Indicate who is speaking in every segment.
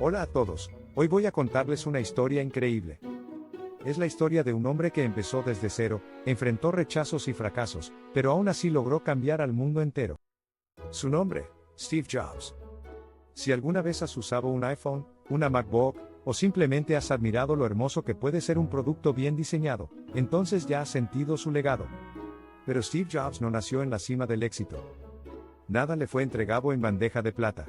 Speaker 1: Hola a todos, hoy voy a contarles una historia increíble. Es la historia de un hombre que empezó desde cero, enfrentó rechazos y fracasos, pero aún así logró cambiar al mundo entero. Su nombre, Steve Jobs. Si alguna vez has usado un iPhone, una MacBook, o simplemente has admirado lo hermoso que puede ser un producto bien diseñado, entonces ya has sentido su legado. Pero Steve Jobs no nació en la cima del éxito. Nada le fue entregado en bandeja de plata.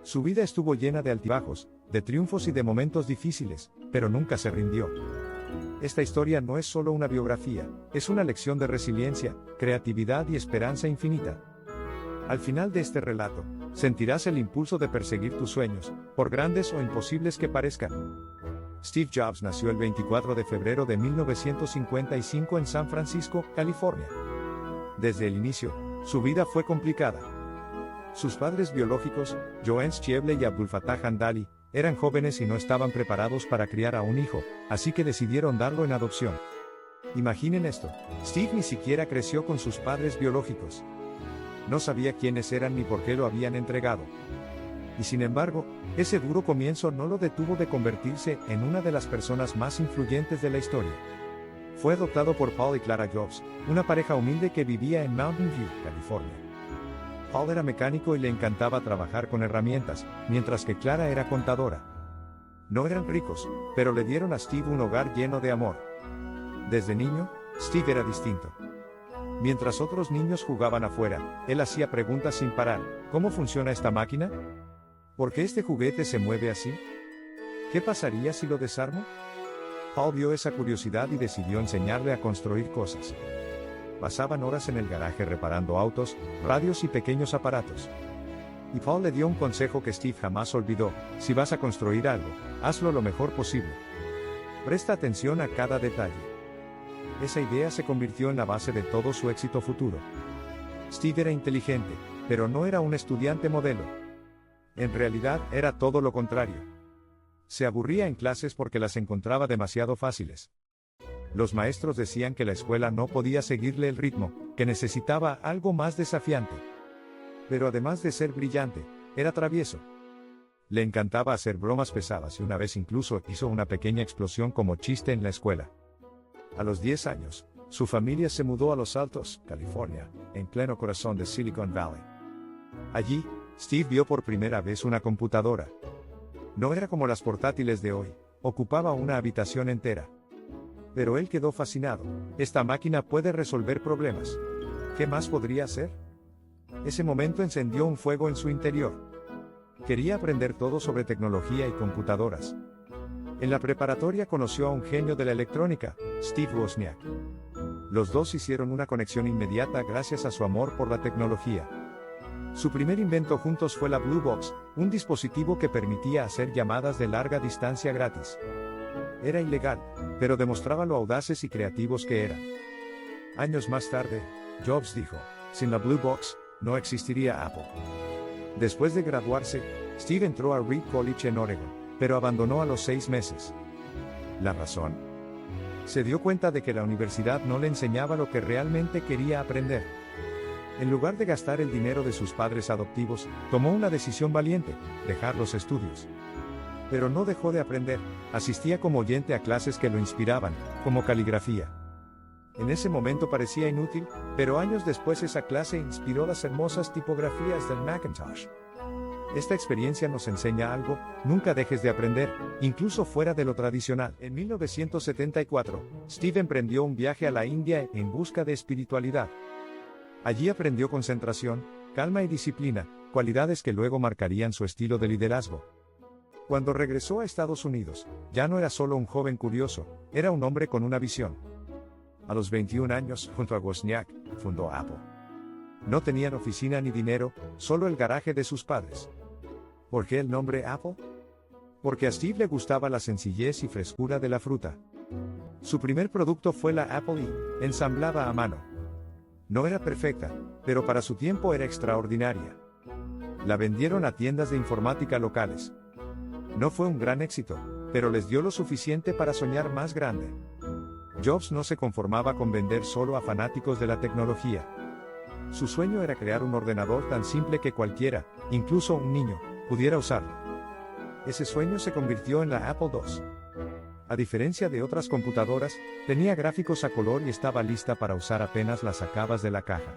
Speaker 1: Su vida estuvo llena de altibajos, de triunfos y de momentos difíciles, pero nunca se rindió. Esta historia no es solo una biografía, es una lección de resiliencia, creatividad y esperanza infinita. Al final de este relato, sentirás el impulso de perseguir tus sueños, por grandes o imposibles que parezcan. Steve Jobs nació el 24 de febrero de 1955 en San Francisco, California. Desde el inicio, su vida fue complicada. Sus padres biológicos, Johannes Schieble y Abdul Fattah Handali, eran jóvenes y no estaban preparados para criar a un hijo, así que decidieron darlo en adopción. Imaginen esto, Steve ni siquiera creció con sus padres biológicos. No sabía quiénes eran ni por qué lo habían entregado. Y sin embargo, ese duro comienzo no lo detuvo de convertirse en una de las personas más influyentes de la historia. Fue adoptado por Paul y Clara Jobs, una pareja humilde que vivía en Mountain View, California. Paul era mecánico y le encantaba trabajar con herramientas, mientras que Clara era contadora. No eran ricos, pero le dieron a Steve un hogar lleno de amor. Desde niño, Steve era distinto. Mientras otros niños jugaban afuera, él hacía preguntas sin parar. ¿Cómo funciona esta máquina? ¿Por qué este juguete se mueve así? ¿Qué pasaría si lo desarmo? Paul vio esa curiosidad y decidió enseñarle a construir cosas. Pasaban horas en el garaje reparando autos, radios y pequeños aparatos. Y Paul le dio un consejo que Steve jamás olvidó: si vas a construir algo, hazlo lo mejor posible. Presta atención a cada detalle. Esa idea se convirtió en la base de todo su éxito futuro. Steve era inteligente, pero no era un estudiante modelo. En realidad, era todo lo contrario. Se aburría en clases porque las encontraba demasiado fáciles. Los maestros decían que la escuela no podía seguirle el ritmo, que necesitaba algo más desafiante. Pero además de ser brillante, era travieso. Le encantaba hacer bromas pesadas y una vez incluso hizo una pequeña explosión como chiste en la escuela. A los 10 años, su familia se mudó a Los Altos, California, en pleno corazón de Silicon Valley. Allí, Steve vio por primera vez una computadora. No era como las portátiles de hoy, ocupaba una habitación entera. Pero él quedó fascinado. Esta máquina puede resolver problemas. ¿Qué más podría hacer? Ese momento encendió un fuego en su interior. Quería aprender todo sobre tecnología y computadoras. En la preparatoria conoció a un genio de la electrónica, Steve Wozniak. Los dos hicieron una conexión inmediata gracias a su amor por la tecnología. Su primer invento juntos fue la Blue Box, un dispositivo que permitía hacer llamadas de larga distancia gratis. Era ilegal, pero demostraba lo audaces y creativos que eran. Años más tarde, Jobs dijo: sin la Blue Box, no existiría Apple. Después de graduarse, Steve entró a Reed College en Oregon, pero abandonó a los 6 meses. ¿La razón? Se dio cuenta de que la universidad no le enseñaba lo que realmente quería aprender. En lugar de gastar el dinero de sus padres adoptivos, tomó una decisión valiente: dejar los estudios. Pero no dejó de aprender, asistía como oyente a clases que lo inspiraban, como caligrafía. En ese momento parecía inútil, pero años después esa clase inspiró las hermosas tipografías del Macintosh. Esta experiencia nos enseña algo: nunca dejes de aprender, incluso fuera de lo tradicional. En 1974, Steve emprendió un viaje a la India en busca de espiritualidad. Allí aprendió concentración, calma y disciplina, cualidades que luego marcarían su estilo de liderazgo. Cuando regresó a Estados Unidos, ya no era solo un joven curioso, era un hombre con una visión. A los 21 años, junto a Wozniak, fundó Apple. No tenían oficina ni dinero, solo el garaje de sus padres. ¿Por qué el nombre Apple? Porque a Steve le gustaba la sencillez y frescura de la fruta. Su primer producto fue la Apple I, ensamblada a mano. No era perfecta, pero para su tiempo era extraordinaria. La vendieron a tiendas de informática locales. No fue un gran éxito, pero les dio lo suficiente para soñar más grande. Jobs no se conformaba con vender solo a fanáticos de la tecnología. Su sueño era crear un ordenador tan simple que cualquiera, incluso un niño, pudiera usarlo. Ese sueño se convirtió en la Apple II. A diferencia de otras computadoras, tenía gráficos a color y estaba lista para usar apenas la sacabas de la caja.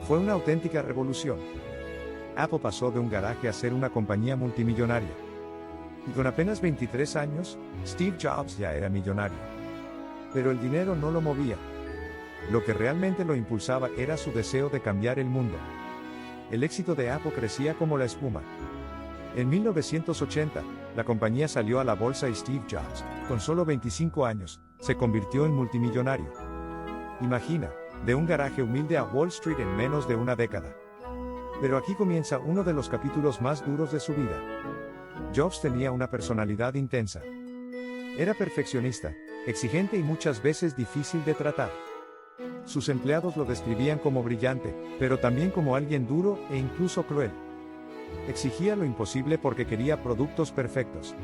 Speaker 1: Fue una auténtica revolución. Apple pasó de un garaje a ser una compañía multimillonaria. Y con apenas 23 años, Steve Jobs ya era millonario. Pero el dinero no lo movía. Lo que realmente lo impulsaba era su deseo de cambiar el mundo. El éxito de Apple crecía como la espuma. En 1980, la compañía salió a la bolsa y Steve Jobs, con solo 25 años, se convirtió en multimillonario. Imagina, de un garaje humilde a Wall Street en menos de una década. Pero aquí comienza uno de los capítulos más duros de su vida. Jobs tenía una personalidad intensa. Era perfeccionista, exigente y muchas veces difícil de tratar. Sus empleados lo describían como brillante, pero también como alguien duro e incluso cruel. Exigía lo imposible porque quería productos perfectos.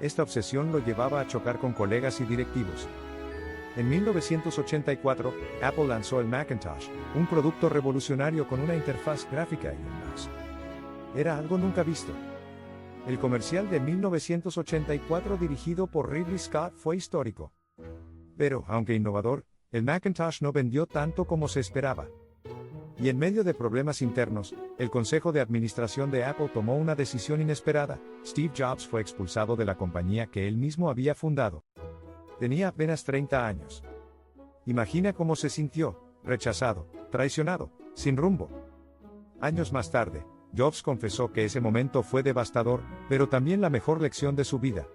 Speaker 1: Esta obsesión lo llevaba a chocar con colegas y directivos. En 1984, Apple lanzó el Macintosh, un producto revolucionario con una interfaz gráfica y un mouse. Era algo nunca visto. El comercial de 1984 dirigido por Ridley Scott fue histórico. Pero, aunque innovador, el Macintosh no vendió tanto como se esperaba. Y en medio de problemas internos, el Consejo de Administración de Apple tomó una decisión inesperada. Steve Jobs fue expulsado de la compañía que él mismo había fundado. Tenía apenas 30 años. Imagina cómo se sintió, rechazado, traicionado, sin rumbo. Años más tarde, Jobs confesó que ese momento fue devastador, pero también la mejor lección de su vida.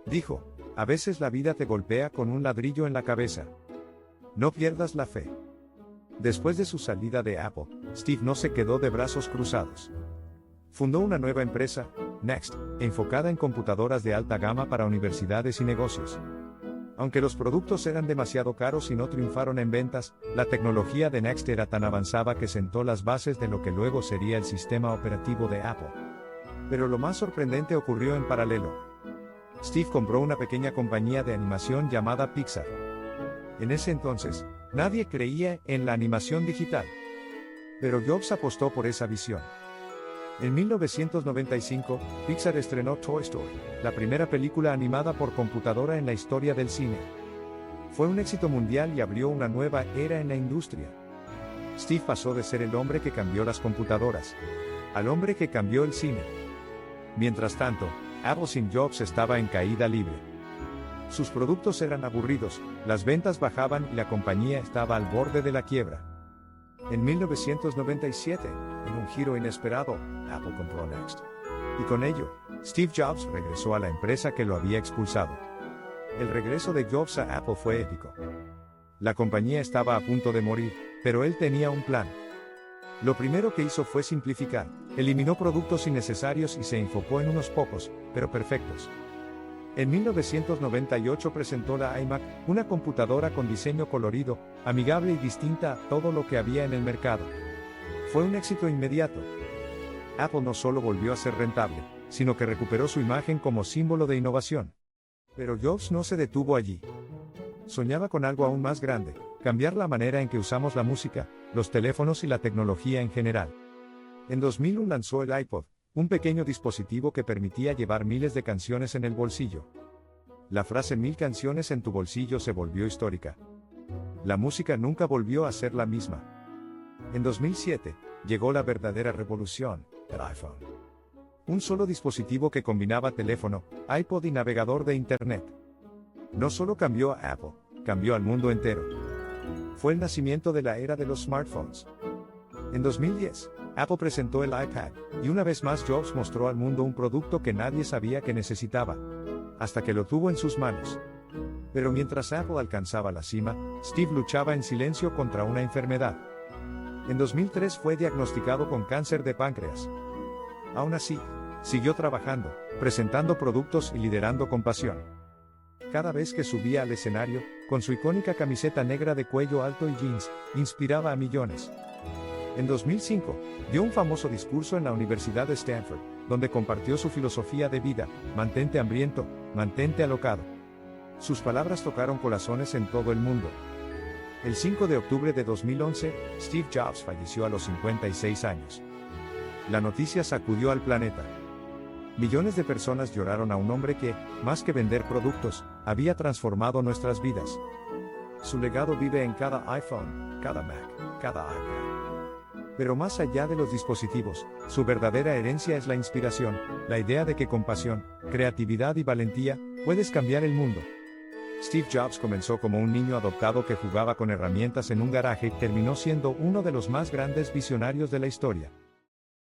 Speaker 1: Dijo, a veces la vida te golpea con un ladrillo en la cabeza. No pierdas la fe. Después de su salida de Apple, Steve no se quedó de brazos cruzados. Fundó una nueva empresa, Next, enfocada en computadoras de alta gama para universidades y negocios. Aunque los productos eran demasiado caros y no triunfaron en ventas, la tecnología de Next era tan avanzada que sentó las bases de lo que luego sería el sistema operativo de Apple. Pero lo más sorprendente ocurrió en paralelo. Steve compró una pequeña compañía de animación llamada Pixar. En ese entonces, nadie creía en la animación digital. Pero Jobs apostó por esa visión. En 1995, Pixar estrenó Toy Story, la primera película animada por computadora en la historia del cine. Fue un éxito mundial y abrió una nueva era en la industria. Steve pasó de ser el hombre que cambió las computadoras, al hombre que cambió el cine. Mientras tanto, Apple sin Jobs estaba en caída libre. Sus productos eran aburridos, las ventas bajaban y la compañía estaba al borde de la quiebra. En 1997, en un giro inesperado, Apple compró Next. Y con ello, Steve Jobs regresó a la empresa que lo había expulsado. El regreso de Jobs a Apple fue épico. La compañía estaba a punto de morir, pero él tenía un plan. Lo primero que hizo fue simplificar, eliminó productos innecesarios y se enfocó en unos pocos, pero perfectos. En 1998 presentó la iMac, una computadora con diseño colorido, amigable y distinta a todo lo que había en el mercado. Fue un éxito inmediato. Apple no solo volvió a ser rentable, sino que recuperó su imagen como símbolo de innovación. Pero Jobs no se detuvo allí. Soñaba con algo aún más grande, cambiar la manera en que usamos la música, los teléfonos y la tecnología en general. En 2001 lanzó el iPod, un pequeño dispositivo que permitía llevar miles de canciones en el bolsillo. La frase 1000 canciones en tu bolsillo se volvió histórica. La música nunca volvió a ser la misma. En 2007, llegó la verdadera revolución, el iPhone. Un solo dispositivo que combinaba teléfono, iPod y navegador de Internet. No solo cambió a Apple, cambió al mundo entero. Fue el nacimiento de la era de los smartphones. En 2010, Apple presentó el iPad, y una vez más Jobs mostró al mundo un producto que nadie sabía que necesitaba, hasta que lo tuvo en sus manos. Pero mientras Apple alcanzaba la cima, Steve luchaba en silencio contra una enfermedad. En 2003 fue diagnosticado con cáncer de páncreas. Aún así, siguió trabajando, presentando productos y liderando con pasión. Cada vez que subía al escenario, con su icónica camiseta negra de cuello alto y jeans, inspiraba a millones. En 2005, dio un famoso discurso en la Universidad de Stanford, donde compartió su filosofía de vida: mantente hambriento, mantente alocado. Sus palabras tocaron corazones en todo el mundo. El 5 de octubre de 2011, Steve Jobs falleció a los 56 años. La noticia sacudió al planeta. Millones de personas lloraron a un hombre que, más que vender productos, había transformado nuestras vidas. Su legado vive en cada iPhone, cada Mac, cada iPad. Pero más allá de los dispositivos, su verdadera herencia es la inspiración, la idea de que con pasión, creatividad y valentía, puedes cambiar el mundo. Steve Jobs comenzó como un niño adoptado que jugaba con herramientas en un garaje y terminó siendo uno de los más grandes visionarios de la historia.